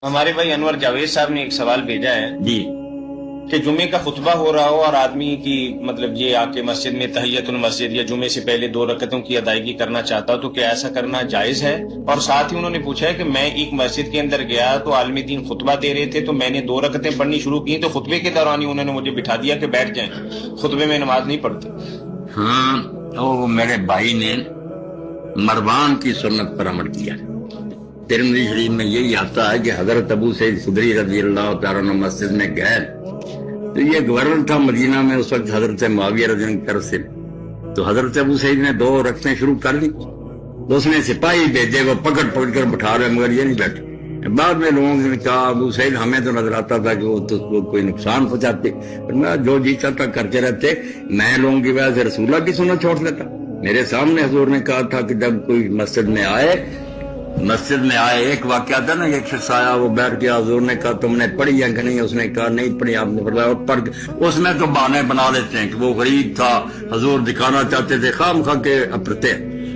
ہمارے بھائی انور جاوید صاحب نے ایک سوال بھیجا ہے جی کہ جمعے کا خطبہ ہو رہا ہو اور آدمی کی مطلب یہ آ کے مسجد میں تحیت المسجد یا جمعے سے پہلے 2 رکعتوں کی ادائیگی کرنا چاہتا ہو تو کیا ایسا کرنا جائز ہے؟ اور ساتھ ہی انہوں نے پوچھا ہے کہ میں ایک مسجد کے اندر گیا تو عالم دین خطبہ دے رہے تھے تو میں نے 2 رکعتیں پڑھنی شروع کی تو خطبے کے دوران ہی انہوں نے مجھے بٹھا دیا کہ بیٹھ جائیں، خطبے میں نماز نہیں پڑھتے۔ ہاں، وہ میرے بھائی نے مروان کی سنت پر عمل کیا۔ ترمذی شریف میں یہی آتا ہے کہ حضرت ابو سعید خدری رضی اللہ تعالیٰ عنہ مسجد میں گئے تو یہ گورنر تھا مدینہ میں اس وقت حضرت معاویہ رضی اللہ عنہ کی طرف سے، تو حضرت ابو سعید نے 2 رکعتیں شروع کر لی تو اس نے سپاہی بھیجے، وہ پکڑ کر بٹھا رہے مگر یہ نہیں بیٹھے۔ بعد میں لوگوں نے کہا ابو سعید ہمیں تو نظر آتا تھا کہ وہ تو کوئی نقصان پہنچاتے، میں جو جی چاہتا کرتے رہتے، میں لوگوں کی وجہ سے رسول اللہ کی سنت چھوڑ دیتا۔ میرے سامنے حضور نے کہا تھا کہ جب کوئی مسجد میں آئے ایک واقعہ تھا نا، ایک شخص آیا، وہ بیٹھ گیا، حضور نے کہا تم نے پڑھی ہے کہ نہیں؟ اس نے کہا نہیں پڑھی۔ آپ نے فرمایا پڑھ، اس میں تو بہانے بنا لیتے ہیں کہ وہ غریب تھا، حضور دکھانا چاہتے تھے، خام خواہ کے اپرتے،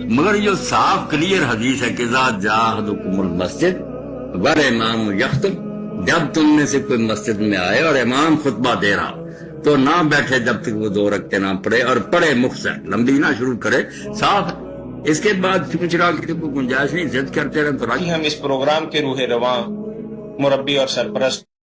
مگر یہ صاف کلیئر حدیث ہے کہ اذا جاء احدکم المسجد والامام یخطب، جب تم میں سے کوئی مسجد میں آئے اور امام خطبہ دے رہا تو نہ بیٹھے جب تک وہ 2 رکعتیں نہ پڑھے، اور پڑھے مختصر، لمبی نہ شروع کرے، صاف۔ اس کے بعد چونچرا کی کوئی گنجائش نہیں، ضد کرتے رہے تو ہم اس پروگرام کے روح رواں مربی اور سرپرست